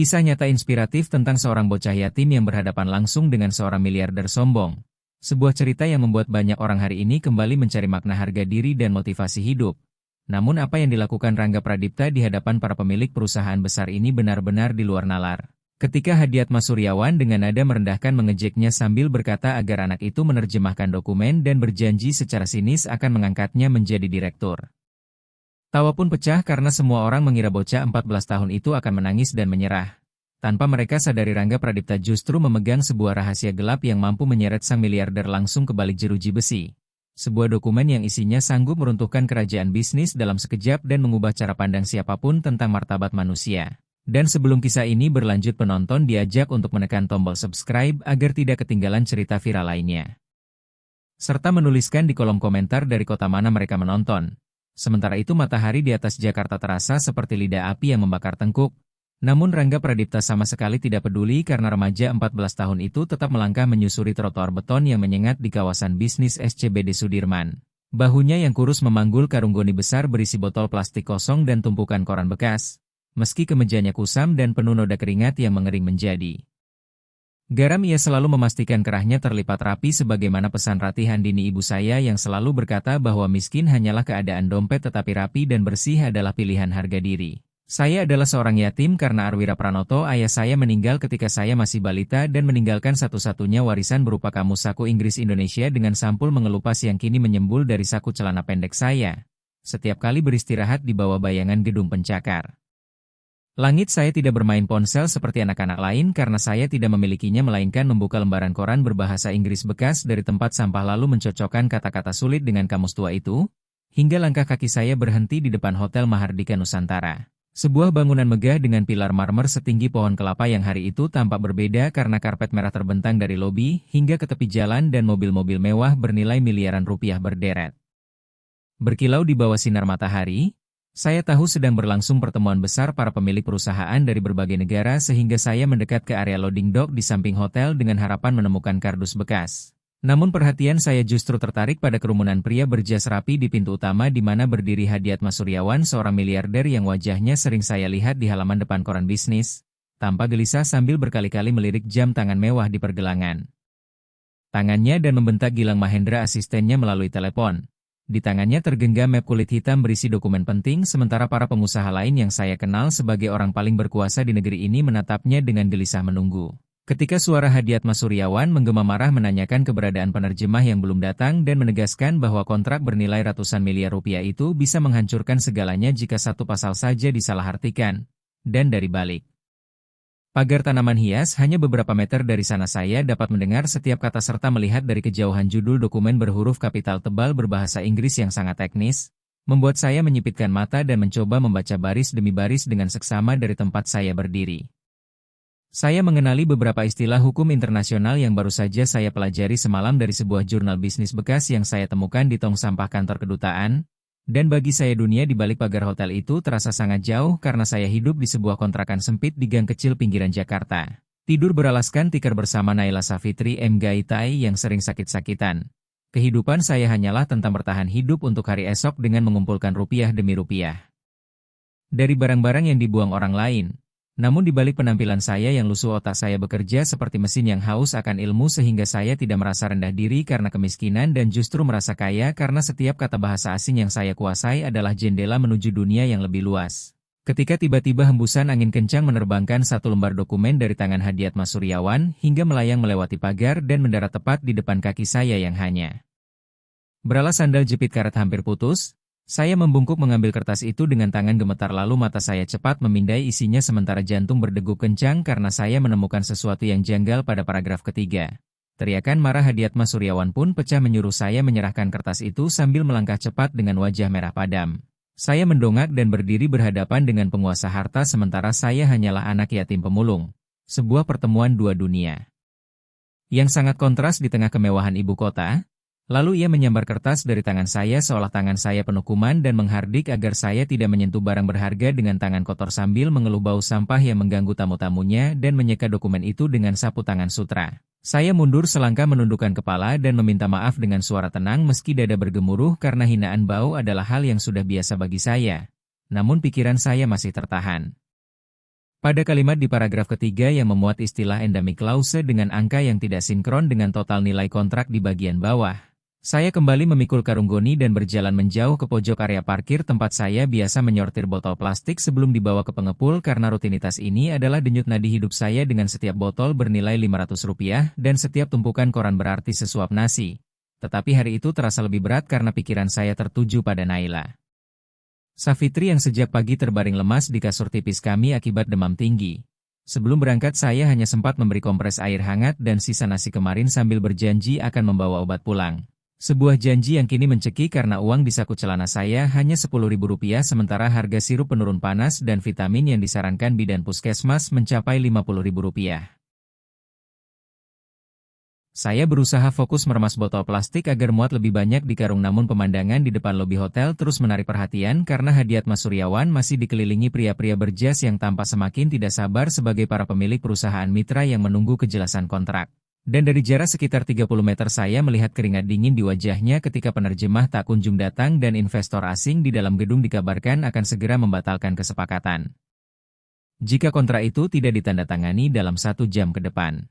Kisah nyata inspiratif tentang seorang bocah yatim yang berhadapan langsung dengan seorang miliarder sombong. Sebuah cerita yang membuat banyak orang hari ini kembali mencari makna harga diri dan motivasi hidup. Namun apa yang dilakukan Rangga Pradipta di hadapan para pemilik perusahaan besar ini benar-benar di luar nalar. Ketika Hadiatma Suryawan dengan nada merendahkan mengejeknya sambil berkata agar anak itu menerjemahkan dokumen dan berjanji secara sinis akan mengangkatnya menjadi direktur. Tawa pun pecah karena semua orang mengira bocah 14 tahun itu akan menangis dan menyerah. Tanpa mereka sadari Rangga Pradipta justru memegang sebuah rahasia gelap yang mampu menyeret sang miliarder langsung ke balik jeruji besi. Sebuah dokumen yang isinya sanggup meruntuhkan kerajaan bisnis dalam sekejap dan mengubah cara pandang siapapun tentang martabat manusia. Dan sebelum kisah ini berlanjut, penonton diajak untuk menekan tombol subscribe agar tidak ketinggalan cerita viral lainnya. Serta menuliskan di kolom komentar dari kota mana mereka menonton. Sementara itu matahari di atas Jakarta terasa seperti lidah api yang membakar tengkuk. Namun Rangga Pradipta sama sekali tidak peduli karena remaja 14 tahun itu tetap melangkah menyusuri trotoar beton yang menyengat di kawasan bisnis SCBD Sudirman. Bahunya yang kurus memanggul karung goni besar berisi botol plastik kosong dan tumpukan koran bekas. Meski kemejanya kusam dan penuh noda keringat yang mengering menjadi garam, ia selalu memastikan kerahnya terlipat rapi sebagaimana pesan Ratihan Dini ibu saya yang selalu berkata bahwa miskin hanyalah keadaan dompet tetapi rapi dan bersih adalah pilihan harga diri. Saya adalah seorang yatim karena Arwira Pranoto, ayah saya meninggal ketika saya masih balita dan meninggalkan satu-satunya warisan berupa kamus saku Inggris Indonesia dengan sampul mengelupas yang kini menyembul dari saku celana pendek saya. Setiap kali beristirahat di bawah bayangan gedung pencakar langit, saya tidak bermain ponsel seperti anak-anak lain karena saya tidak memilikinya, melainkan membuka lembaran koran berbahasa Inggris bekas dari tempat sampah lalu mencocokkan kata-kata sulit dengan kamus tua itu, hingga langkah kaki saya berhenti di depan Hotel Mahardika Nusantara. Sebuah bangunan megah dengan pilar marmer setinggi pohon kelapa yang hari itu tampak berbeda karena karpet merah terbentang dari lobi hingga ke tepi jalan dan mobil-mobil mewah bernilai miliaran rupiah berderet. Berkilau di bawah sinar matahari, saya tahu sedang berlangsung pertemuan besar para pemilik perusahaan dari berbagai negara sehingga saya mendekat ke area loading dock di samping hotel dengan harapan menemukan kardus bekas. Namun perhatian saya justru tertarik pada kerumunan pria berjas rapi di pintu utama di mana berdiri Hadiatma Suryawan, seorang miliarder yang wajahnya sering saya lihat di halaman depan koran bisnis, tanpa gelisah sambil berkali-kali melirik jam tangan mewah di pergelangan tangannya dan membentak Gilang Mahendra asistennya melalui telepon. Di tangannya tergenggam map kulit hitam berisi dokumen penting, sementara para pengusaha lain yang saya kenal sebagai orang paling berkuasa di negeri ini menatapnya dengan gelisah menunggu. Ketika suara Hadiatma Suryawan menggema marah menanyakan keberadaan penerjemah yang belum datang dan menegaskan bahwa kontrak bernilai ratusan miliar rupiah itu bisa menghancurkan segalanya jika satu pasal saja disalahartikan. Dan dari balik pagar tanaman hias hanya beberapa meter dari sana saya dapat mendengar setiap kata serta melihat dari kejauhan judul dokumen berhuruf kapital tebal berbahasa Inggris yang sangat teknis, membuat saya menyipitkan mata dan mencoba membaca baris demi baris dengan seksama dari tempat saya berdiri. Saya mengenali beberapa istilah hukum internasional yang baru saja saya pelajari semalam dari sebuah jurnal bisnis bekas yang saya temukan di tong sampah kantor kedutaan. Dan bagi saya dunia di balik pagar hotel itu terasa sangat jauh karena saya hidup di sebuah kontrakan sempit di gang kecil pinggiran Jakarta. Tidur beralaskan tikar bersama Naila Safitri M. Gaitai yang sering sakit-sakitan. Kehidupan saya hanyalah tentang bertahan hidup untuk hari esok dengan mengumpulkan rupiah demi rupiah dari barang-barang yang dibuang orang lain. Namun di balik penampilan saya yang lusuh, otak saya bekerja seperti mesin yang haus akan ilmu sehingga saya tidak merasa rendah diri karena kemiskinan dan justru merasa kaya karena setiap kata bahasa asing yang saya kuasai adalah jendela menuju dunia yang lebih luas. Ketika tiba-tiba hembusan angin kencang menerbangkan satu lembar dokumen dari tangan Hadiatma Suryawan hingga melayang melewati pagar dan mendarat tepat di depan kaki saya yang hanya beralas sandal jepit karet hampir putus. Saya membungkuk mengambil kertas itu dengan tangan gemetar lalu mata saya cepat memindai isinya sementara jantung berdegup kencang karena saya menemukan sesuatu yang janggal pada paragraf ketiga. Teriakan marah Hadiatma Suryawan pun pecah menyuruh saya menyerahkan kertas itu sambil melangkah cepat dengan wajah merah padam. Saya mendongak dan berdiri berhadapan dengan penguasa harta sementara saya hanyalah anak yatim pemulung. Sebuah pertemuan dua dunia yang sangat kontras di tengah kemewahan ibu kota. Lalu ia menyambar kertas dari tangan saya seolah tangan saya penuh kuman dan menghardik agar saya tidak menyentuh barang berharga dengan tangan kotor sambil mengeluh bau sampah yang mengganggu tamu-tamunya dan menyeka dokumen itu dengan sapu tangan sutra. Saya mundur selangkah menundukkan kepala dan meminta maaf dengan suara tenang meski dada bergemuruh karena hinaan bau adalah hal yang sudah biasa bagi saya. Namun pikiran saya masih tertahan. Pada kalimat di paragraf ketiga yang memuat istilah endemic clause dengan angka yang tidak sinkron dengan total nilai kontrak di bagian bawah. Saya kembali memikul karung goni dan berjalan menjauh ke pojok area parkir tempat saya biasa menyortir botol plastik sebelum dibawa ke pengepul karena rutinitas ini adalah denyut nadi hidup saya dengan setiap botol bernilai Rp500 dan setiap tumpukan koran berarti sesuap nasi. Tetapi hari itu terasa lebih berat karena pikiran saya tertuju pada Naila Savitri yang sejak pagi terbaring lemas di kasur tipis kami akibat demam tinggi. Sebelum berangkat saya hanya sempat memberi kompres air hangat dan sisa nasi kemarin sambil berjanji akan membawa obat pulang. Sebuah janji yang kini mencekik karena uang di saku celana saya hanya Rp10.000 sementara harga sirup penurun panas dan vitamin yang disarankan bidan puskesmas mencapai Rp50.000. Saya berusaha fokus meremas botol plastik agar muat lebih banyak di karung namun pemandangan di depan lobi hotel terus menarik perhatian karena Hadiatma Suryawan masih dikelilingi pria-pria berjas yang tampak semakin tidak sabar sebagai para pemilik perusahaan mitra yang menunggu kejelasan kontrak. Dan dari jarak sekitar 30 meter saya melihat keringat dingin di wajahnya ketika penerjemah tak kunjung datang dan investor asing di dalam gedung dikabarkan akan segera membatalkan kesepakatan jika kontrak itu tidak ditandatangani dalam 1 jam ke depan.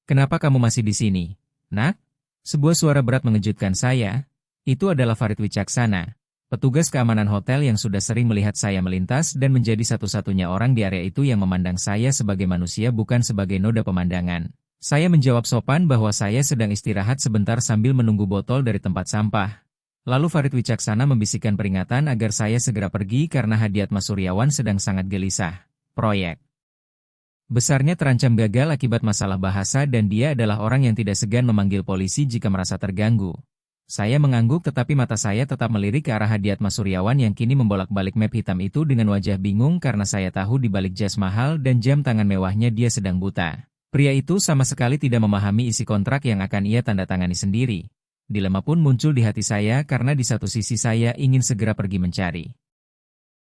"Kenapa kamu masih di sini, Nak?" Sebuah suara berat mengejutkan saya. Itu adalah Farid Wicaksana, petugas keamanan hotel yang sudah sering melihat saya melintas dan menjadi satu-satunya orang di area itu yang memandang saya sebagai manusia bukan sebagai noda pemandangan. Saya menjawab sopan bahwa saya sedang istirahat sebentar sambil menunggu botol dari tempat sampah. Lalu Farid Wicaksana membisikkan peringatan agar saya segera pergi karena Hadiatma Suryawan sedang sangat gelisah. Proyek besarnya terancam gagal akibat masalah bahasa dan dia adalah orang yang tidak segan memanggil polisi jika merasa terganggu. Saya mengangguk tetapi mata saya tetap melirik ke arah Hadiatma Suryawan yang kini membolak-balik map hitam itu dengan wajah bingung karena saya tahu di balik jas mahal dan jam tangan mewahnya dia sedang buta. Pria itu sama sekali tidak memahami isi kontrak yang akan ia tanda tangani sendiri. Dilema pun muncul di hati saya karena di satu sisi saya ingin segera pergi mencari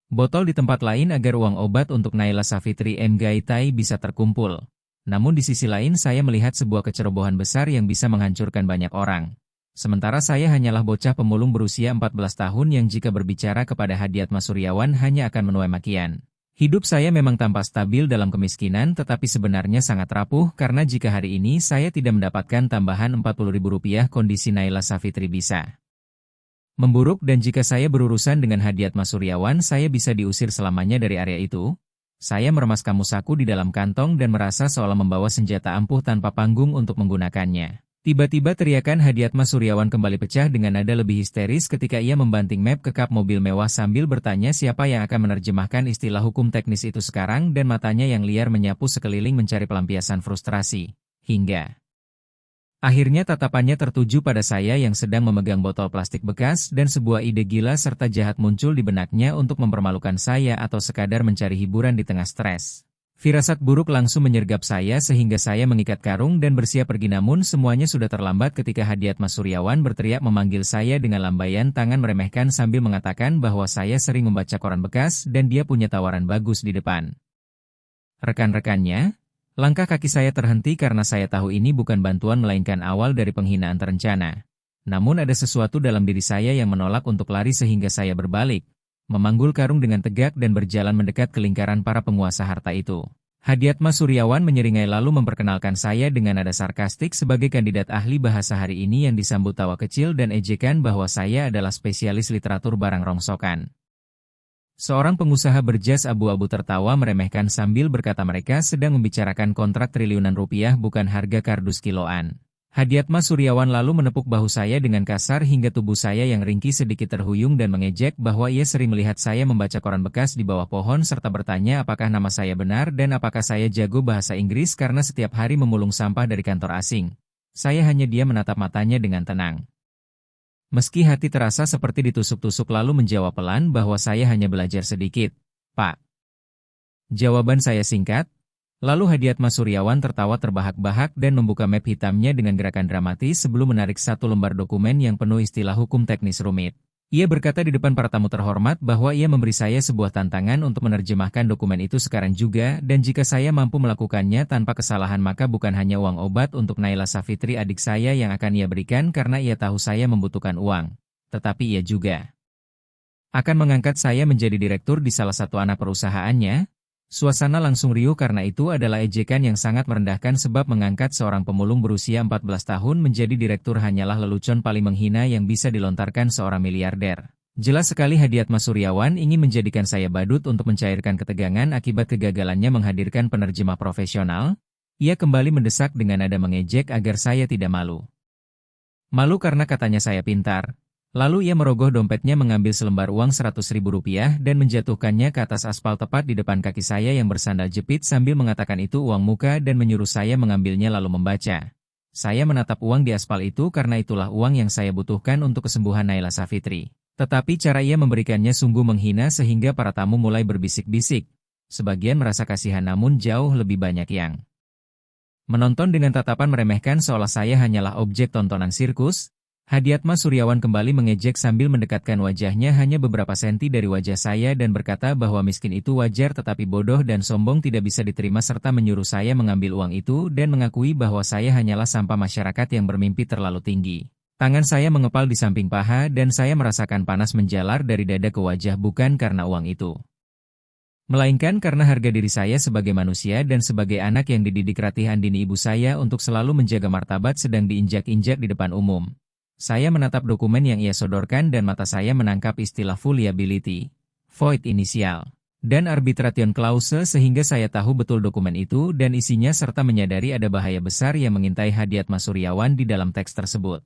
botol di tempat lain agar uang obat untuk Naila Savitri Mgaitai bisa terkumpul. Namun di sisi lain saya melihat sebuah kecerobohan besar yang bisa menghancurkan banyak orang. Sementara saya hanyalah bocah pemulung berusia 14 tahun yang jika berbicara kepada Hadiatma Suryawan hanya akan menuai makian. Hidup saya memang tampak stabil dalam kemiskinan tetapi sebenarnya sangat rapuh karena jika hari ini saya tidak mendapatkan tambahan Rp40.000 kondisi Naila Savitri bisa memburuk dan jika saya berurusan dengan Hadiatma Suryawan saya bisa diusir selamanya dari area itu. Saya meremas kamusaku di dalam kantong dan merasa seolah membawa senjata ampuh tanpa panggung untuk menggunakannya. Tiba-tiba teriakan Hadiatma Suryawan kembali pecah dengan nada lebih histeris ketika ia membanting map ke kap mobil mewah sambil bertanya siapa yang akan menerjemahkan istilah hukum teknis itu sekarang dan matanya yang liar menyapu sekeliling mencari pelampiasan frustrasi. Hingga akhirnya tatapannya tertuju pada saya yang sedang memegang botol plastik bekas dan sebuah ide gila serta jahat muncul di benaknya untuk mempermalukan saya atau sekadar mencari hiburan di tengah stres. Firasat buruk langsung menyergap saya sehingga saya mengikat karung dan bersiap pergi namun semuanya sudah terlambat ketika Hadiatma Suryawan berteriak memanggil saya dengan lambaian tangan meremehkan sambil mengatakan bahwa saya sering membaca koran bekas dan dia punya tawaran bagus di depan rekan-rekannya. Langkah kaki saya terhenti karena saya tahu ini bukan bantuan melainkan awal dari penghinaan terencana. Namun ada sesuatu dalam diri saya yang menolak untuk lari sehingga saya berbalik, memanggul karung dengan tegak dan berjalan mendekat ke lingkaran para penguasa harta itu. Hadiatma Suryawan menyeringai lalu memperkenalkan saya dengan nada sarkastik sebagai kandidat ahli bahasa hari ini yang disambut tawa kecil dan ejekan bahwa saya adalah spesialis literatur barang rongsokan. Seorang pengusaha berjas abu-abu tertawa meremehkan sambil berkata mereka sedang membicarakan kontrak triliunan rupiah bukan harga kardus kiloan. Hadiatma Suryawan lalu menepuk bahu saya dengan kasar hingga tubuh saya yang ringkih sedikit terhuyung dan mengejek bahwa ia sering melihat saya membaca koran bekas di bawah pohon serta bertanya apakah nama saya benar dan apakah saya jago bahasa Inggris karena setiap hari memulung sampah dari kantor asing. Saya hanya diam menatap matanya dengan tenang. Meski hati terasa seperti ditusuk-tusuk lalu menjawab pelan bahwa saya hanya belajar sedikit, Pak. Jawaban saya singkat. Lalu Hadiatma Suryawan tertawa terbahak-bahak dan membuka map hitamnya dengan gerakan dramatis sebelum menarik satu lembar dokumen yang penuh istilah hukum teknis rumit. Ia berkata di depan para tamu terhormat bahwa ia memberi saya sebuah tantangan untuk menerjemahkan dokumen itu sekarang juga dan jika saya mampu melakukannya tanpa kesalahan maka bukan hanya uang obat untuk Naila Savitri adik saya yang akan ia berikan karena ia tahu saya membutuhkan uang. Tetapi ia juga akan mengangkat saya menjadi direktur di salah satu anak perusahaannya. Suasana langsung riuh karena itu adalah ejekan yang sangat merendahkan sebab mengangkat seorang pemulung berusia 14 tahun menjadi direktur hanyalah lelucon paling menghina yang bisa dilontarkan seorang miliarder. Jelas sekali Hadiatma Suryawan ingin menjadikan saya badut untuk mencairkan ketegangan akibat kegagalannya menghadirkan penerjemah profesional. Ia kembali mendesak dengan nada mengejek agar saya tidak malu. Malu karena katanya saya pintar. Lalu ia merogoh dompetnya mengambil selembar uang Rp100.000 dan menjatuhkannya ke atas aspal tepat di depan kaki saya yang bersandal jepit sambil mengatakan itu uang muka dan menyuruh saya mengambilnya lalu membaca. Saya menatap uang di aspal itu karena itulah uang yang saya butuhkan untuk kesembuhan Naila Safitri. Tetapi cara ia memberikannya sungguh menghina sehingga para tamu mulai berbisik-bisik. Sebagian merasa kasihan namun jauh lebih banyak yang menonton dengan tatapan meremehkan seolah saya hanyalah objek tontonan sirkus. Hadiatma Suryawan kembali mengejek sambil mendekatkan wajahnya hanya beberapa senti dari wajah saya dan berkata bahwa miskin itu wajar tetapi bodoh dan sombong tidak bisa diterima serta menyuruh saya mengambil uang itu dan mengakui bahwa saya hanyalah sampah masyarakat yang bermimpi terlalu tinggi. Tangan saya mengepal di samping paha dan saya merasakan panas menjalar dari dada ke wajah bukan karena uang itu, melainkan karena harga diri saya sebagai manusia dan sebagai anak yang dididik ratihan dini ibu saya untuk selalu menjaga martabat sedang diinjak-injak di depan umum. Saya menatap dokumen yang ia sodorkan dan mata saya menangkap istilah full liability, void inisial, dan arbitration clause sehingga saya tahu betul dokumen itu dan isinya serta menyadari ada bahaya besar yang mengintai Hadiatma Suryawan di dalam teks tersebut.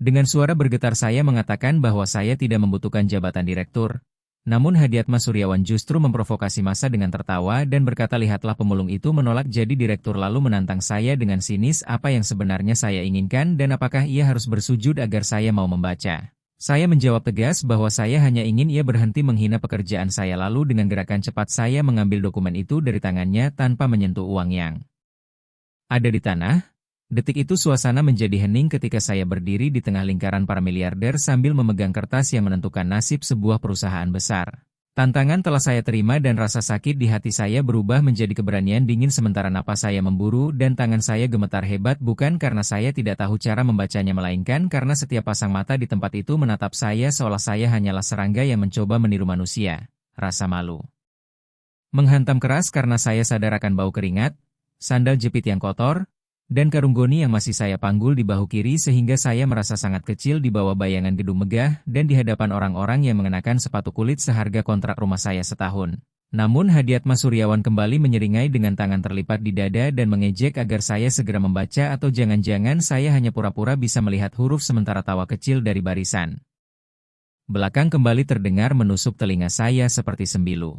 Dengan suara bergetar saya mengatakan bahwa saya tidak membutuhkan jabatan direktur. Namun Hadiatma Suryawan justru memprovokasi massa dengan tertawa dan berkata lihatlah pemulung itu menolak jadi direktur lalu menantang saya dengan sinis apa yang sebenarnya saya inginkan dan apakah ia harus bersujud agar saya mau membaca. Saya menjawab tegas bahwa saya hanya ingin ia berhenti menghina pekerjaan saya lalu dengan gerakan cepat saya mengambil dokumen itu dari tangannya tanpa menyentuh uang yang ada di tanah. Detik itu suasana menjadi hening ketika saya berdiri di tengah lingkaran para miliarder sambil memegang kertas yang menentukan nasib sebuah perusahaan besar. Tantangan telah saya terima dan rasa sakit di hati saya berubah menjadi keberanian dingin sementara napas saya memburu dan tangan saya gemetar hebat bukan karena saya tidak tahu cara membacanya melainkan karena setiap pasang mata di tempat itu menatap saya seolah saya hanyalah serangga yang mencoba meniru manusia. Rasa malu menghantam keras karena saya sadar akan bau keringat, sandal jepit yang kotor, dan karung goni yang masih saya panggul di bahu kiri sehingga saya merasa sangat kecil di bawah bayangan gedung megah dan di hadapan orang-orang yang mengenakan sepatu kulit seharga kontrak rumah saya setahun. Namun Hadiatma Suryawan kembali menyeringai dengan tangan terlipat di dada dan mengejek agar saya segera membaca atau jangan-jangan saya hanya pura-pura bisa melihat huruf sementara tawa kecil dari barisan belakang kembali terdengar menusuk telinga saya seperti sembilu.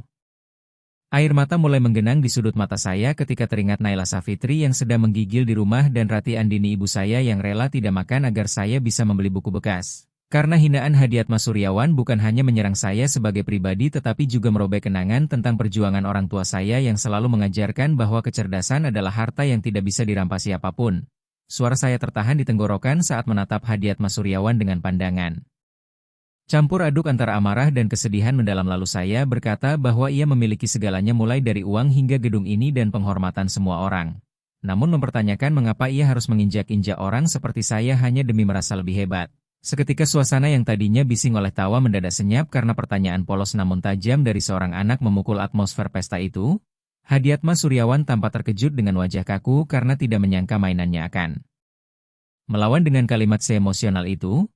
Air mata mulai menggenang di sudut mata saya ketika teringat Naila Safitri yang sedang menggigil di rumah dan Rati Andini ibu saya yang rela tidak makan agar saya bisa membeli buku bekas. Karena hinaan Hadiatma Suryawan bukan hanya menyerang saya sebagai pribadi tetapi juga merobek kenangan tentang perjuangan orang tua saya yang selalu mengajarkan bahwa kecerdasan adalah harta yang tidak bisa dirampas siapapun. Suara saya tertahan di tenggorokan saat menatap Hadiatma Suryawan dengan pandangan campur aduk antara amarah dan kesedihan mendalam lalu saya berkata bahwa ia memiliki segalanya mulai dari uang hingga gedung ini dan penghormatan semua orang. Namun mempertanyakan mengapa ia harus menginjak-injak orang seperti saya hanya demi merasa lebih hebat. Seketika suasana yang tadinya bising oleh tawa mendadak senyap karena pertanyaan polos namun tajam dari seorang anak memukul atmosfer pesta itu. Hadiatma Suryawan tampak terkejut dengan wajah kaku karena tidak menyangka mainannya akan melawan dengan kalimat seemosional itu.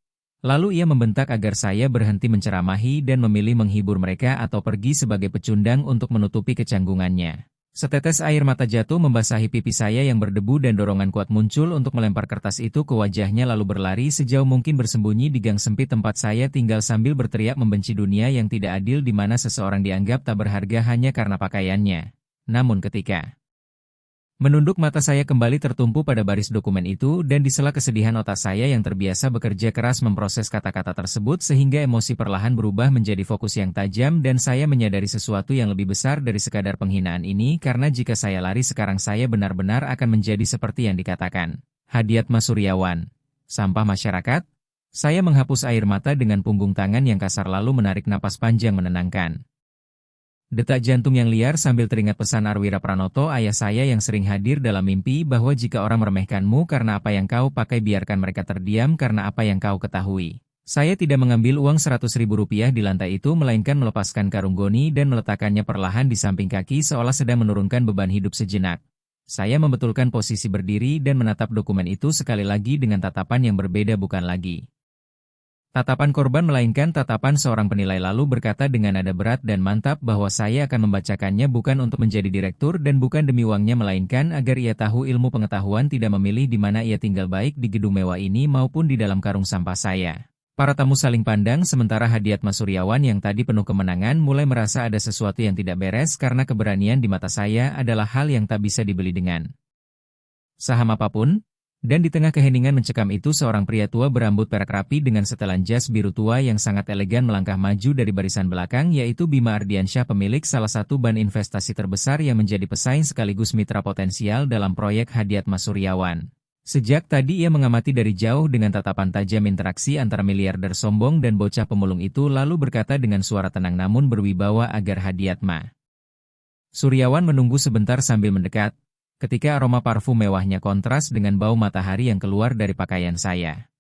Lalu ia membentak agar saya berhenti menceramahi dan memilih menghibur mereka atau pergi sebagai pecundang untuk menutupi kecanggungannya. Setetes air mata jatuh membasahi pipi saya yang berdebu dan dorongan kuat muncul untuk melempar kertas itu ke wajahnya lalu berlari sejauh mungkin bersembunyi di gang sempit tempat saya tinggal sambil berteriak membenci dunia yang tidak adil di mana seseorang dianggap tak berharga hanya karena pakaiannya. Namun ketika menunduk mata saya kembali tertumpu pada baris dokumen itu dan di sela kesedihan otak saya yang terbiasa bekerja keras memproses kata-kata tersebut sehingga emosi perlahan berubah menjadi fokus yang tajam dan saya menyadari sesuatu yang lebih besar dari sekadar penghinaan ini karena jika saya lari sekarang saya benar-benar akan menjadi seperti yang dikatakan Hadiatma Suryawan, sampah masyarakat. Saya menghapus air mata dengan punggung tangan yang kasar lalu menarik napas panjang menenangkan. Detak jantung yang liar sambil teringat pesan Arwira Pranoto ayah saya yang sering hadir dalam mimpi bahwa jika orang meremehkanmu karena apa yang kau pakai biarkan mereka terdiam karena apa yang kau ketahui. Saya tidak mengambil uang Rp100.000 di lantai itu melainkan melepaskan karung goni dan meletakkannya perlahan di samping kaki seolah sedang menurunkan beban hidup sejenak. Saya membetulkan posisi berdiri dan menatap dokumen itu sekali lagi dengan tatapan yang berbeda bukan lagi tatapan korban melainkan tatapan seorang penilai lalu berkata dengan nada berat dan mantap bahwa saya akan membacakannya bukan untuk menjadi direktur dan bukan demi uangnya melainkan agar ia tahu ilmu pengetahuan tidak memilih di mana ia tinggal baik di gedung mewah ini maupun di dalam karung sampah saya. Para tamu saling pandang sementara Hadiatma Suryawan yang tadi penuh kemenangan mulai merasa ada sesuatu yang tidak beres karena keberanian di mata saya adalah hal yang tak bisa dibeli dengan saham apapun. Dan di tengah keheningan mencekam itu seorang pria tua berambut perak rapi dengan setelan jas biru tua yang sangat elegan melangkah maju dari barisan belakang yaitu Bima Ardiansyah pemilik salah satu bank investasi terbesar yang menjadi pesaing sekaligus mitra potensial dalam proyek Hadiatma Suryawan. Sejak tadi ia mengamati dari jauh dengan tatapan tajam interaksi antara miliarder sombong dan bocah pemulung itu lalu berkata dengan suara tenang namun berwibawa agar Hadiatma Suryawan menunggu sebentar sambil mendekat. Ketika aroma parfum mewahnya kontras dengan bau matahari yang keluar dari pakaian saya.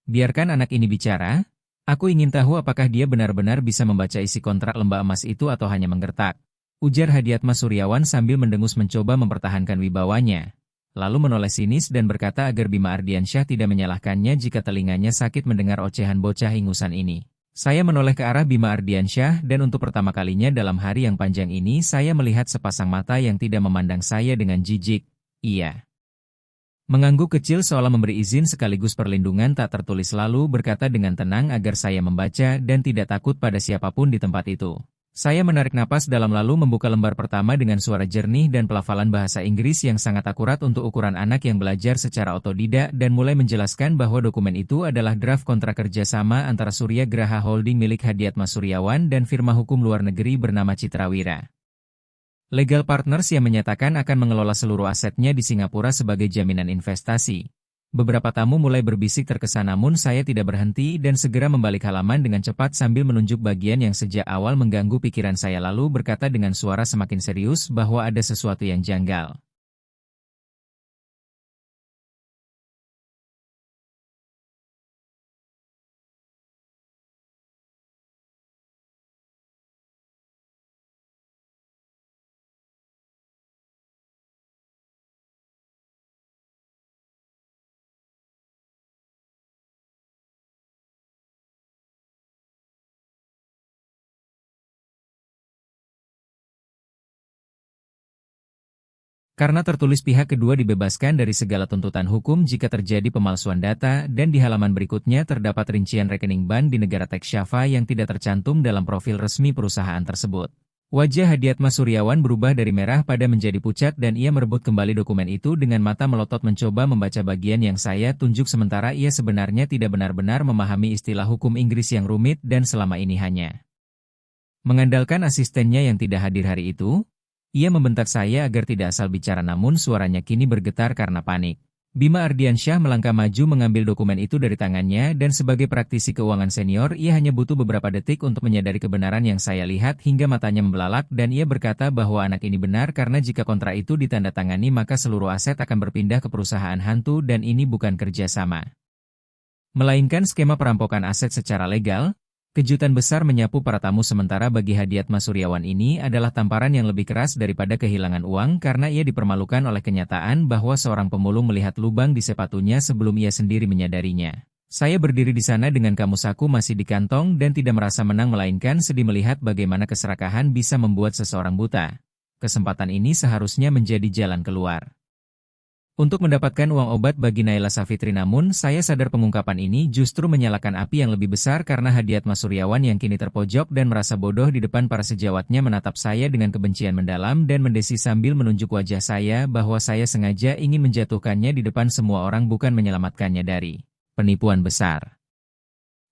Biarkan anak ini bicara, aku ingin tahu apakah dia benar-benar bisa membaca isi kontrak lembah emas itu atau hanya menggertak. Ujar Hadiatma Suryawan sambil mendengus mencoba mempertahankan wibawanya. Lalu menoleh sinis dan berkata agar Bima Ardiansyah tidak menyalahkannya jika telinganya sakit mendengar ocehan bocah ingusan ini. Saya menoleh ke arah Bima Ardiansyah dan untuk pertama kalinya dalam hari yang panjang ini saya melihat sepasang mata yang tidak memandang saya dengan jijik. Iya. Mengangguk kecil seolah memberi izin sekaligus perlindungan tak tertulis lalu berkata dengan tenang agar saya membaca dan tidak takut pada siapapun di tempat itu. Saya menarik napas dalam lalu membuka lembar pertama dengan suara jernih dan pelafalan bahasa Inggris yang sangat akurat untuk ukuran anak yang belajar secara otodidak dan mulai menjelaskan bahwa dokumen itu adalah draft kontrak kerjasama antara Surya Graha Holding milik Hadiatma Suryawan dan firma hukum luar negeri bernama Citrawira Legal Partners yang menyatakan akan mengelola seluruh asetnya di Singapura sebagai jaminan investasi. Beberapa tamu mulai berbisik terkesan namun saya tidak berhenti dan segera membalik halaman dengan cepat sambil menunjuk bagian yang sejak awal mengganggu pikiran saya lalu berkata dengan suara semakin serius bahwa ada sesuatu yang janggal. Karena tertulis pihak kedua dibebaskan dari segala tuntutan hukum jika terjadi pemalsuan data dan di halaman berikutnya terdapat rincian rekening bank di negara teks Java yang tidak tercantum dalam profil resmi perusahaan tersebut. Wajah Hadiatma Suryawan berubah dari merah pada menjadi pucat dan ia merebut kembali dokumen itu dengan mata melotot mencoba membaca bagian yang saya tunjuk sementara ia sebenarnya tidak benar-benar memahami istilah hukum Inggris yang rumit dan selama ini hanya mengandalkan asistennya yang tidak hadir hari itu. Ia membentak saya agar tidak asal bicara namun suaranya kini bergetar karena panik. Bima Ardiansyah melangkah maju mengambil dokumen itu dari tangannya dan sebagai praktisi keuangan senior ia hanya butuh beberapa detik untuk menyadari kebenaran yang saya lihat hingga matanya membelalak dan ia berkata bahwa anak ini benar karena jika kontrak itu ditandatangani maka seluruh aset akan berpindah ke perusahaan hantu dan ini bukan kerjasama. Melainkan skema perampokan aset secara legal. Kejutan besar menyapu para tamu sementara bagi Hadiatma Suryawan ini adalah tamparan yang lebih keras daripada kehilangan uang karena ia dipermalukan oleh kenyataan bahwa seorang pemulung melihat lubang di sepatunya sebelum ia sendiri menyadarinya. Saya berdiri di sana dengan kamus saku masih di kantong dan tidak merasa menang melainkan sedih melihat bagaimana keserakahan bisa membuat seseorang buta. Kesempatan ini seharusnya menjadi jalan keluar. Untuk mendapatkan uang obat bagi Naila Safitri namun saya sadar pengungkapan ini justru menyalakan api yang lebih besar karena Hadiatma Suryawan yang kini terpojok dan merasa bodoh di depan para sejawatnya menatap saya dengan kebencian mendalam dan mendesi sambil menunjuk wajah saya bahwa saya sengaja ingin menjatuhkannya di depan semua orang bukan menyelamatkannya dari penipuan besar.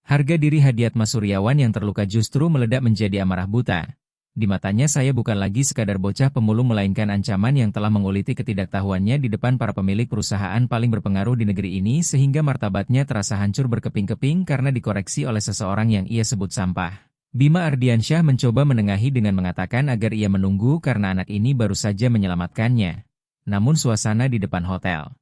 Harga diri Hadiatma Suryawan yang terluka justru meledak menjadi amarah buta. Di matanya saya bukan lagi sekadar bocah pemulung melainkan ancaman yang telah menguliti ketidaktahuannya di depan para pemilik perusahaan paling berpengaruh di negeri ini sehingga martabatnya terasa hancur berkeping-keping karena dikoreksi oleh seseorang yang ia sebut sampah. Bima Ardiansyah mencoba menengahi dengan mengatakan agar ia menunggu karena anak ini baru saja menyelamatkannya. Namun suasana di depan hotel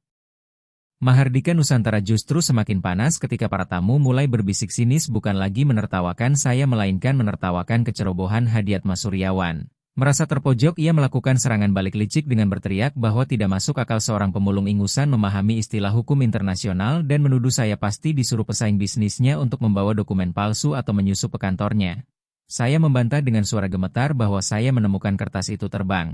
Mahardika Nusantara justru semakin panas ketika para tamu mulai berbisik sinis bukan lagi menertawakan saya melainkan menertawakan kecerobohan Hadiatma Suryawan. Merasa terpojok ia melakukan serangan balik licik dengan berteriak bahwa tidak masuk akal seorang pemulung ingusan memahami istilah hukum internasional dan menuduh saya pasti disuruh pesaing bisnisnya untuk membawa dokumen palsu atau menyusup ke kantornya. Saya membantah dengan suara gemetar bahwa saya menemukan kertas itu terbang.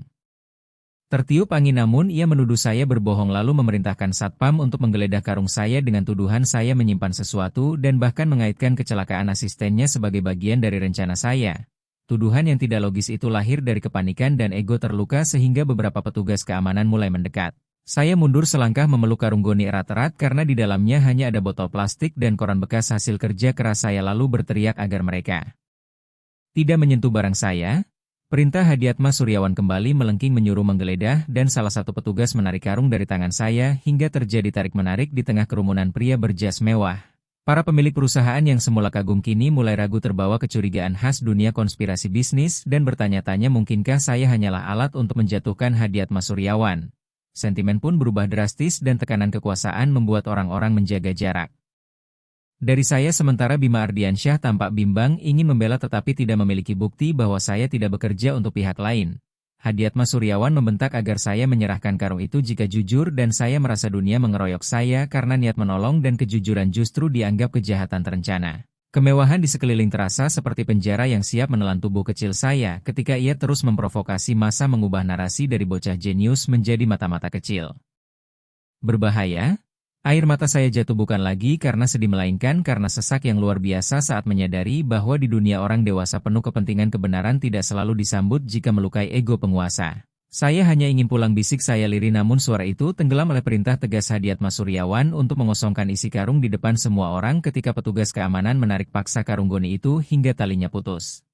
Tertiup angin namun ia menuduh saya berbohong lalu memerintahkan satpam untuk menggeledah karung saya dengan tuduhan saya menyimpan sesuatu dan bahkan mengaitkan kecelakaan asistennya sebagai bagian dari rencana saya. Tuduhan yang tidak logis itu lahir dari kepanikan dan ego terluka sehingga beberapa petugas keamanan mulai mendekat. Saya mundur selangkah memeluk karung goni erat-erat karena di dalamnya hanya ada botol plastik dan koran bekas hasil kerja keras saya lalu berteriak agar mereka tidak menyentuh barang saya. Perintah Hadiatma Suryawan kembali melengking menyuruh menggeledah dan salah satu petugas menarik karung dari tangan saya hingga terjadi tarik-menarik di tengah kerumunan pria berjas mewah. Para pemilik perusahaan yang semula kagum kini mulai ragu terbawa kecurigaan khas dunia konspirasi bisnis dan bertanya-tanya mungkinkah saya hanyalah alat untuk menjatuhkan Hadiatma Suryawan. Sentimen pun berubah drastis dan tekanan kekuasaan membuat orang-orang menjaga jarak. Dari saya sementara Bima Ardiansyah tampak bimbang ingin membela tetapi tidak memiliki bukti bahwa saya tidak bekerja untuk pihak lain. Hadiatma Suryawan membentak agar saya menyerahkan karung itu jika jujur dan saya merasa dunia mengeroyok saya karena niat menolong dan kejujuran justru dianggap kejahatan terencana. Kemewahan di sekeliling terasa seperti penjara yang siap menelan tubuh kecil saya ketika ia terus memprovokasi massa mengubah narasi dari bocah jenius menjadi mata-mata kecil. Berbahaya? Air mata saya jatuh bukan lagi karena sedih melainkan karena sesak yang luar biasa saat menyadari bahwa di dunia orang dewasa penuh kepentingan kebenaran tidak selalu disambut jika melukai ego penguasa. Saya hanya ingin pulang bisik saya lirih namun suara itu tenggelam oleh perintah tegas Hadiatma Suryawan untuk mengosongkan isi karung di depan semua orang ketika petugas keamanan menarik paksa karung goni itu hingga talinya putus.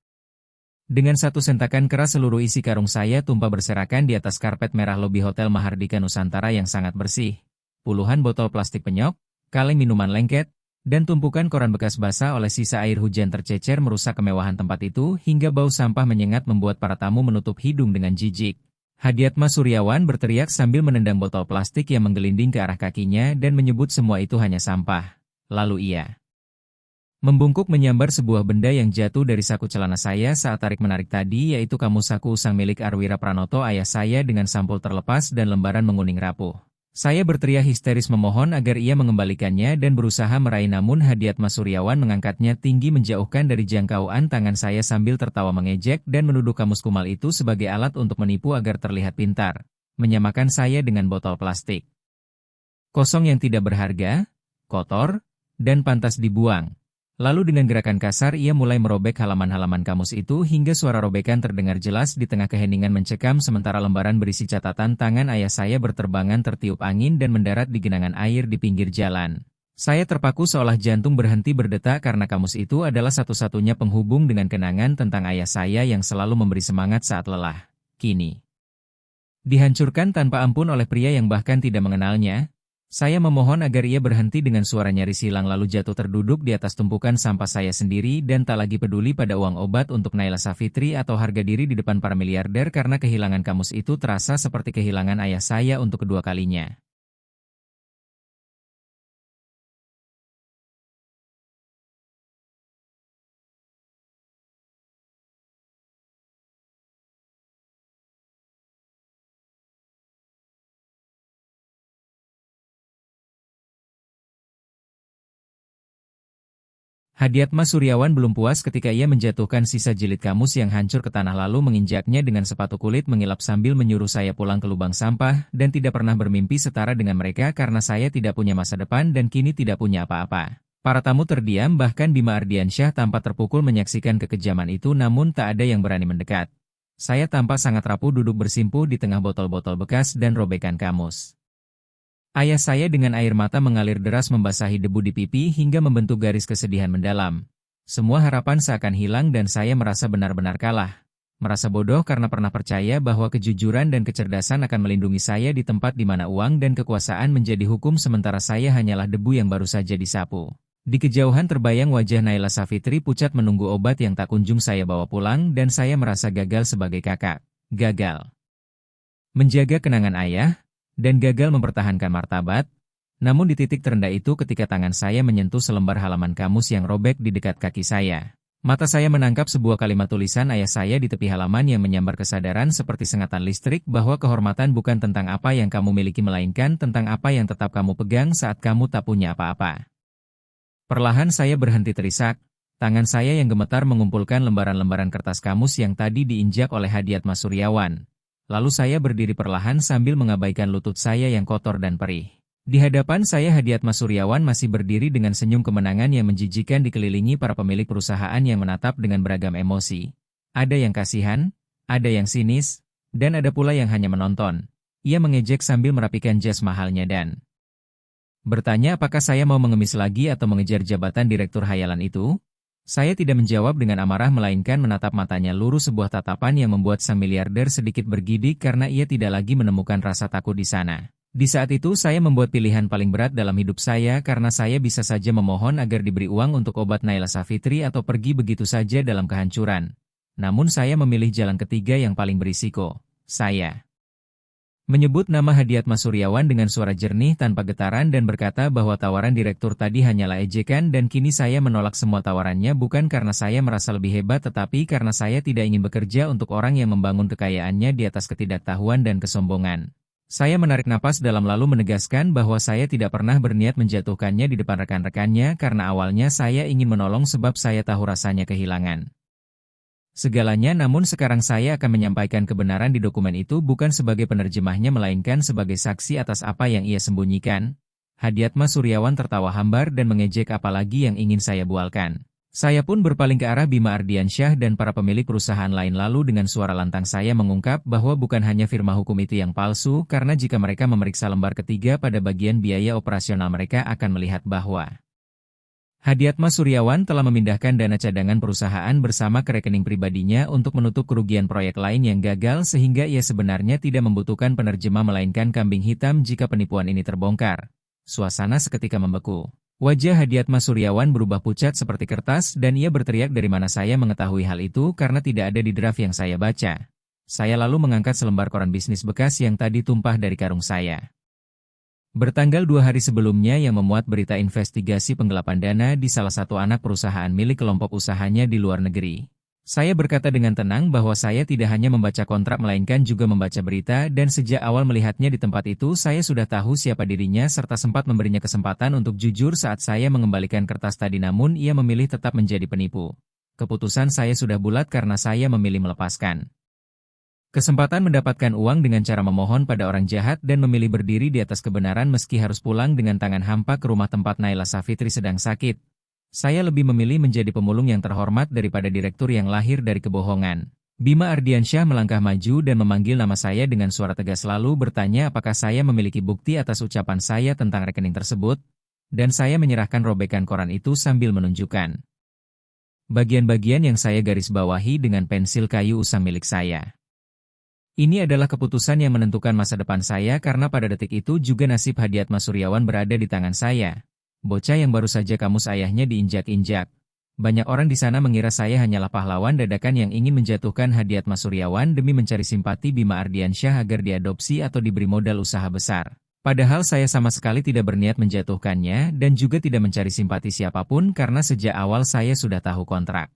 Dengan satu sentakan keras seluruh isi karung saya tumpah berserakan di atas karpet merah lobi Hotel Mahardika Nusantara yang sangat bersih. Puluhan botol plastik penyok, kaleng minuman lengket, dan tumpukan koran bekas basah oleh sisa air hujan tercecer merusak kemewahan tempat itu hingga bau sampah menyengat membuat para tamu menutup hidung dengan jijik. Hadiatma Suryawan berteriak sambil menendang botol plastik yang menggelinding ke arah kakinya dan menyebut semua itu hanya sampah. Lalu ia membungkuk menyambar sebuah benda yang jatuh dari saku celana saya saat tarik-menarik tadi yaitu kamus saku usang milik Arwira Pranoto ayah saya dengan sampul terlepas dan lembaran menguning rapuh. Saya berteriak histeris memohon agar ia mengembalikannya dan berusaha meraih namun Hadiatma Suryawan mengangkatnya tinggi menjauhkan dari jangkauan tangan saya sambil tertawa mengejek dan menuduh kamus kumal itu sebagai alat untuk menipu agar terlihat pintar, menyamakan saya dengan botol plastik kosong yang tidak berharga, kotor, dan pantas dibuang. Lalu dengan gerakan kasar ia mulai merobek halaman-halaman kamus itu hingga suara robekan terdengar jelas di tengah keheningan mencekam sementara lembaran berisi catatan tangan ayah saya berterbangan tertiup angin dan mendarat di genangan air di pinggir jalan. Saya terpaku seolah jantung berhenti berdetak karena kamus itu adalah satu-satunya penghubung dengan kenangan tentang ayah saya yang selalu memberi semangat saat lelah. Kini dihancurkan tanpa ampun oleh pria yang bahkan tidak mengenalnya. Saya memohon agar ia berhenti dengan suara nyaris hilang lalu jatuh terduduk di atas tumpukan sampah saya sendiri dan tak lagi peduli pada uang obat untuk Naila Safitri atau harga diri di depan para miliarder karena kehilangan kamus itu terasa seperti kehilangan ayah saya untuk kedua kalinya. Hadiatma Suryawan belum puas ketika ia menjatuhkan sisa jilid kamus yang hancur ke tanah lalu menginjaknya dengan sepatu kulit mengilap sambil menyuruh saya pulang ke lubang sampah dan tidak pernah bermimpi setara dengan mereka karena saya tidak punya masa depan dan kini tidak punya apa-apa. Para tamu terdiam bahkan Bima Ardiansyah tampak terpukul menyaksikan kekejaman itu namun tak ada yang berani mendekat. Saya tampak sangat rapuh duduk bersimpuh di tengah botol-botol bekas dan robekan kamus. Ayah saya dengan air mata mengalir deras membasahi debu di pipi hingga membentuk garis kesedihan mendalam. Semua harapan seakan hilang dan saya merasa benar-benar kalah. merasa bodoh karena pernah percaya bahwa kejujuran dan kecerdasan akan melindungi saya di tempat di mana uang dan kekuasaan menjadi hukum sementara saya hanyalah debu yang baru saja disapu. Di kejauhan terbayang wajah Naila Savitri pucat menunggu obat yang tak kunjung saya bawa pulang dan saya merasa gagal sebagai kakak. Gagal menjaga kenangan ayah, dan gagal mempertahankan martabat. Namun di titik terendah itu ketika tangan saya menyentuh selembar halaman kamus yang robek di dekat kaki saya. Mata saya menangkap sebuah kalimat tulisan ayah saya di tepi halaman yang menyambar kesadaran seperti sengatan listrik bahwa kehormatan bukan tentang apa yang kamu miliki melainkan tentang apa yang tetap kamu pegang saat kamu tak punya apa-apa. Perlahan saya berhenti terisak, tangan saya yang gemetar mengumpulkan lembaran-lembaran kertas kamus yang tadi diinjak oleh Hadiatma Suryawan. Lalu saya berdiri perlahan sambil mengabaikan lutut saya yang kotor dan perih. Di hadapan saya Hadiatma Suryawan masih berdiri dengan senyum kemenangan yang menjijikan dikelilingi para pemilik perusahaan yang menatap dengan beragam emosi. Ada yang kasihan, ada yang sinis, dan ada pula yang hanya menonton. Ia mengejek sambil merapikan jas mahalnya dan bertanya apakah saya mau mengemis lagi atau mengejar jabatan direktur hayalan itu? Saya tidak menjawab dengan amarah melainkan menatap matanya lurus sebuah tatapan yang membuat sang miliarder sedikit bergidik karena ia tidak lagi menemukan rasa takut di sana. Di saat itu saya membuat pilihan paling berat dalam hidup saya karena saya bisa saja memohon agar diberi uang untuk obat Naila Savitri atau pergi begitu saja dalam kehancuran. Namun saya memilih jalan ketiga yang paling berisiko. Saya menyebut nama Hadiatma Suryawan dengan suara jernih tanpa getaran dan berkata bahwa tawaran direktur tadi hanyalah ejekan dan kini saya menolak semua tawarannya bukan karena saya merasa lebih hebat tetapi karena saya tidak ingin bekerja untuk orang yang membangun kekayaannya di atas ketidaktahuan dan kesombongan. Saya menarik napas dalam lalu menegaskan bahwa saya tidak pernah berniat menjatuhkannya di depan rekan-rekannya karena awalnya saya ingin menolong sebab saya tahu rasanya kehilangan segalanya namun sekarang saya akan menyampaikan kebenaran di dokumen itu bukan sebagai penerjemahnya melainkan sebagai saksi atas apa yang ia sembunyikan. Hadiatma Suryawan tertawa hambar dan mengejek apalagi yang ingin saya bualkan. Saya pun berpaling ke arah Bima Ardiansyah dan para pemilik perusahaan lain lalu dengan suara lantang saya mengungkap bahwa bukan hanya firma hukum itu yang palsu karena jika mereka memeriksa lembar ketiga pada bagian biaya operasional mereka akan melihat bahwa Hadiatma Suryawan telah memindahkan dana cadangan perusahaan bersama ke rekening pribadinya untuk menutup kerugian proyek lain yang gagal sehingga ia sebenarnya tidak membutuhkan penerjemah melainkan kambing hitam jika penipuan ini terbongkar. Suasana seketika membeku. Wajah Hadiatma Suryawan berubah pucat seperti kertas dan ia berteriak dari mana saya mengetahui hal itu karena tidak ada di draft yang saya baca. Saya lalu mengangkat selembar koran bisnis bekas yang tadi tumpah dari karung saya. Bertanggal 2 hari sebelumnya yang memuat berita investigasi penggelapan dana di salah satu anak perusahaan milik kelompok usahanya di luar negeri. Saya berkata dengan tenang bahwa saya tidak hanya membaca kontrak melainkan juga membaca berita dan sejak awal melihatnya di tempat itu saya sudah tahu siapa dirinya serta sempat memberinya kesempatan untuk jujur saat saya mengembalikan kertas tadi namun ia memilih tetap menjadi penipu. Keputusan saya sudah bulat karena saya memilih melepaskan kesempatan mendapatkan uang dengan cara memohon pada orang jahat dan memilih berdiri di atas kebenaran meski harus pulang dengan tangan hampa ke rumah tempat Naila Savitri sedang sakit. Saya lebih memilih menjadi pemulung yang terhormat daripada direktur yang lahir dari kebohongan. Bima Ardiansyah melangkah maju dan memanggil nama saya dengan suara tegas lalu bertanya apakah saya memiliki bukti atas ucapan saya tentang rekening tersebut, dan saya menyerahkan robekan koran itu sambil menunjukkan bagian-bagian yang saya garis bawahi dengan pensil kayu usang milik saya. Ini adalah keputusan yang menentukan masa depan saya karena pada detik itu juga nasib Hadiatma Suryawan berada di tangan saya. Bocah yang baru saja kamus ayahnya diinjak-injak. Banyak orang di sana mengira saya hanyalah pahlawan dadakan yang ingin menjatuhkan Hadiatma Suryawan demi mencari simpati Bima Ardiansyah agar diadopsi atau diberi modal usaha besar. Padahal saya sama sekali tidak berniat menjatuhkannya dan juga tidak mencari simpati siapapun karena sejak awal saya sudah tahu kontrak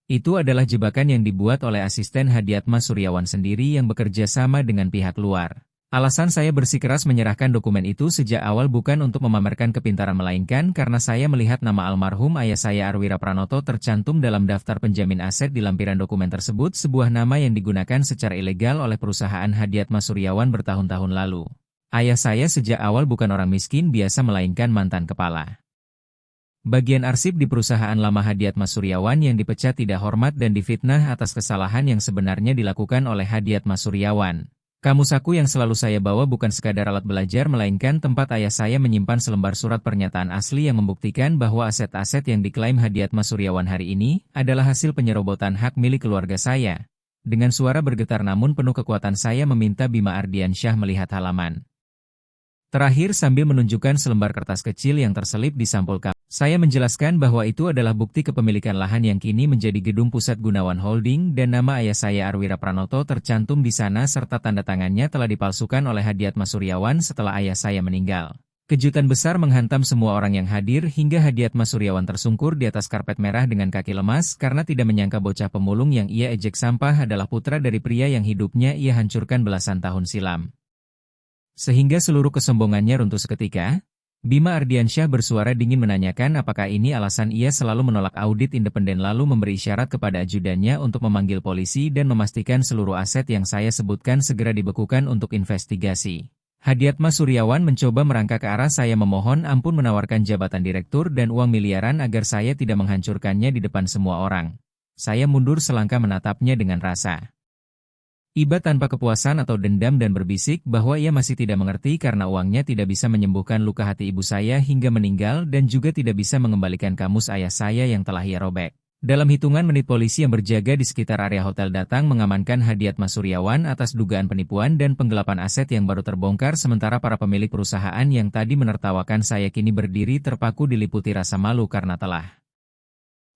itu adalah jebakan yang dibuat oleh asisten Hadiatma Suryawan sendiri yang bekerja sama dengan pihak luar. Alasan saya bersikeras menyerahkan dokumen itu sejak awal bukan untuk memamerkan kepintaran melainkan karena saya melihat nama almarhum ayah saya Arwira Pranoto tercantum dalam daftar penjamin aset di lampiran dokumen tersebut sebuah nama yang digunakan secara ilegal oleh perusahaan Hadiatma Suryawan bertahun-tahun lalu. Ayah saya sejak awal bukan orang miskin biasa melainkan mantan kepala bagian arsip di perusahaan lama Hadiatma Suryawan yang dipecat tidak hormat dan difitnah atas kesalahan yang sebenarnya dilakukan oleh Hadiatma Suryawan. Kamus saku yang selalu saya bawa bukan sekadar alat belajar melainkan tempat ayah saya menyimpan selembar surat pernyataan asli yang membuktikan bahwa aset-aset yang diklaim Hadiatma Suryawan hari ini adalah hasil penyerobotan hak milik keluarga saya. Dengan suara bergetar namun penuh kekuatan saya meminta Bima Ardiansyah melihat halaman terakhir sambil menunjukkan selembar kertas kecil yang terselip di sampul kamar. Saya menjelaskan bahwa itu adalah bukti kepemilikan lahan yang kini menjadi Gedung Pusat Gunawan Holding dan nama ayah saya Arwira Pranoto tercantum di sana serta tanda tangannya telah dipalsukan oleh Hadiatma Suryawan setelah ayah saya meninggal. Kejutan besar menghantam semua orang yang hadir hingga Hadiatma Suryawan tersungkur di atas karpet merah dengan kaki lemas karena tidak menyangka bocah pemulung yang ia ejek sampah adalah putra dari pria yang hidupnya ia hancurkan belasan tahun silam. Sehingga seluruh kesombongannya runtuh seketika, Bima Ardiansyah bersuara dingin menanyakan apakah ini alasan ia selalu menolak audit independen lalu memberi isyarat kepada ajudannya untuk memanggil polisi dan memastikan seluruh aset yang saya sebutkan segera dibekukan untuk investigasi. Hadiatma Suryawan mencoba merangkak ke arah saya memohon ampun menawarkan jabatan direktur dan uang miliaran agar saya tidak menghancurkannya di depan semua orang. Saya mundur selangkah menatapnya dengan rasa iba tanpa kepuasan atau dendam dan berbisik bahwa ia masih tidak mengerti karena uangnya tidak bisa menyembuhkan luka hati ibu saya hingga meninggal dan juga tidak bisa mengembalikan kamus ayah saya yang telah ia robek. Dalam hitungan menit polisi yang berjaga di sekitar area hotel datang mengamankan Hadiatma Suryawan atas dugaan penipuan dan penggelapan aset yang baru terbongkar sementara para pemilik perusahaan yang tadi menertawakan saya kini berdiri terpaku diliputi rasa malu karena telah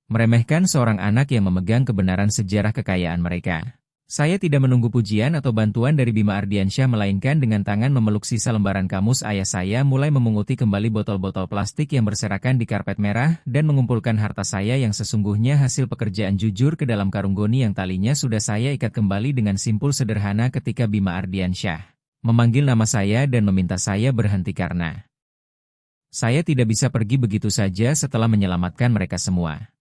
meremehkan seorang anak yang memegang kebenaran sejarah kekayaan mereka. Saya tidak menunggu pujian atau bantuan dari Bima Ardiansyah melainkan dengan tangan memeluk sisa lembaran kamus ayah saya mulai memunguti kembali botol-botol plastik yang berserakan di karpet merah dan mengumpulkan harta saya yang sesungguhnya hasil pekerjaan jujur ke dalam karung goni yang talinya sudah saya ikat kembali dengan simpul sederhana ketika Bima Ardiansyah memanggil nama saya dan meminta saya berhenti karena saya tidak bisa pergi begitu saja setelah menyelamatkan mereka semua.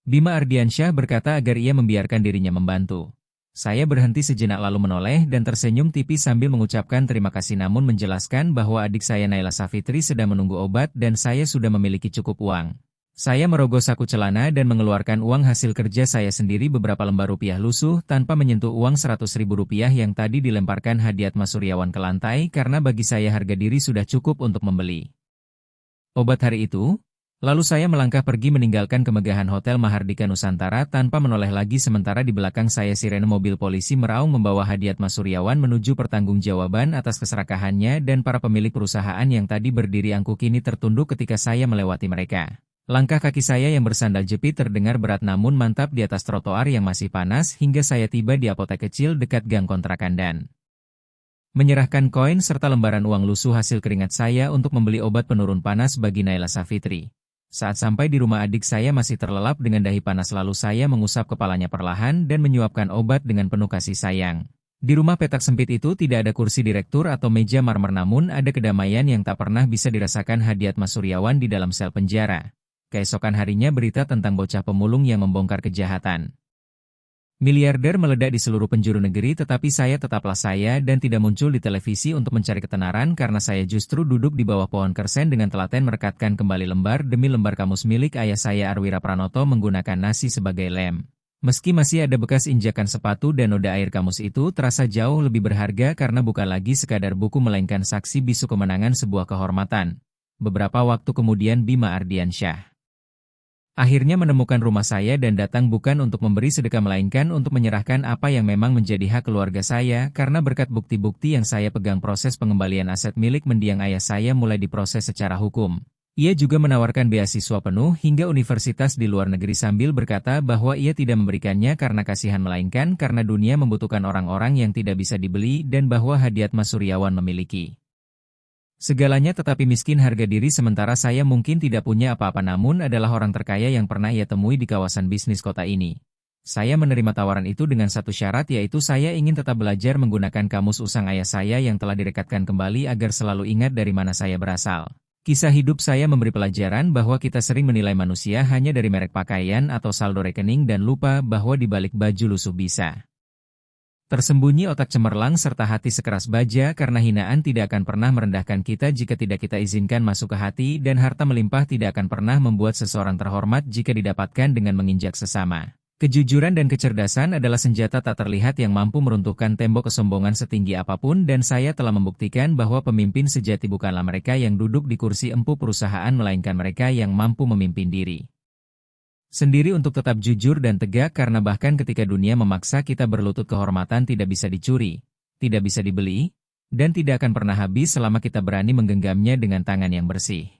Bima Ardiansyah berkata agar ia membiarkan dirinya membantu. Saya berhenti sejenak lalu menoleh dan tersenyum tipis sambil mengucapkan terima kasih namun menjelaskan bahwa adik saya Naila Safitri sedang menunggu obat dan saya sudah memiliki cukup uang. Saya merogoh saku celana dan mengeluarkan uang hasil kerja saya sendiri beberapa lembar rupiah lusuh tanpa menyentuh uang Rp100.000 yang tadi dilemparkan Hadiatma Suryawan ke lantai karena bagi saya harga diri sudah cukup untuk membeli obat hari itu. Lalu saya melangkah pergi meninggalkan kemegahan Hotel Mahardika Nusantara tanpa menoleh lagi sementara di belakang saya sirene mobil polisi meraung membawa Hadiatma Suryawan menuju pertanggungjawaban atas keserakahannya dan para pemilik perusahaan yang tadi berdiri angkuh kini tertunduk ketika saya melewati mereka. Langkah kaki saya yang bersandal jepit terdengar berat namun mantap di atas trotoar yang masih panas hingga saya tiba di apotek kecil dekat gang kontrakan dan menyerahkan koin serta lembaran uang lusuh hasil keringat saya untuk membeli obat penurun panas bagi Naila Safitri. Saat sampai di rumah adik saya masih terlelap dengan dahi panas lalu saya mengusap kepalanya perlahan dan menyuapkan obat dengan penuh kasih sayang. Di rumah petak sempit itu tidak ada kursi direktur atau meja marmer namun ada kedamaian yang tak pernah bisa dirasakan Hadiatma Suryawan di dalam sel penjara. Keesokan harinya berita tentang bocah pemulung yang membongkar kejahatan miliarder meledak di seluruh penjuru negeri tetapi saya tetaplah saya dan tidak muncul di televisi untuk mencari ketenaran karena saya justru duduk di bawah pohon kersen dengan telaten merekatkan kembali lembar demi lembar kamus milik ayah saya Arwira Pranoto menggunakan nasi sebagai lem. Meski masih ada bekas injakan sepatu dan noda air kamus itu terasa jauh lebih berharga karena bukan lagi sekadar buku melainkan saksi bisu kemenangan sebuah kehormatan. Beberapa waktu kemudian Bima Ardiansyah akhirnya menemukan rumah saya dan datang bukan untuk memberi sedekah melainkan untuk menyerahkan apa yang memang menjadi hak keluarga saya karena berkat bukti-bukti yang saya pegang proses pengembalian aset milik mendiang ayah saya mulai diproses secara hukum. Ia juga menawarkan beasiswa penuh hingga universitas di luar negeri sambil berkata bahwa ia tidak memberikannya karena kasihan melainkan karena dunia membutuhkan orang-orang yang tidak bisa dibeli dan bahwa Hadiatma Suryawan memiliki segalanya tetapi miskin harga diri sementara saya mungkin tidak punya apa-apa namun adalah orang terkaya yang pernah ia temui di kawasan bisnis kota ini. Saya menerima tawaran itu dengan satu syarat yaitu saya ingin tetap belajar menggunakan kamus usang ayah saya yang telah direkatkan kembali agar selalu ingat dari mana saya berasal. Kisah hidup saya memberi pelajaran bahwa kita sering menilai manusia hanya dari merek pakaian atau saldo rekening dan lupa bahwa di balik baju lusuh bisa tersembunyi otak cemerlang serta hati sekeras baja karena hinaan tidak akan pernah merendahkan kita jika tidak kita izinkan masuk ke hati dan harta melimpah tidak akan pernah membuat seseorang terhormat jika didapatkan dengan menginjak sesama. Kejujuran dan kecerdasan adalah senjata tak terlihat yang mampu meruntuhkan tembok kesombongan setinggi apapun dan saya telah membuktikan bahwa pemimpin sejati bukanlah mereka yang duduk di kursi empu perusahaan melainkan mereka yang mampu memimpin diri Sendiri untuk tetap jujur dan tegak karena bahkan ketika dunia memaksa kita berlutut, kehormatan tidak bisa dicuri, tidak bisa dibeli, dan tidak akan pernah habis selama kita berani menggenggamnya dengan tangan yang bersih.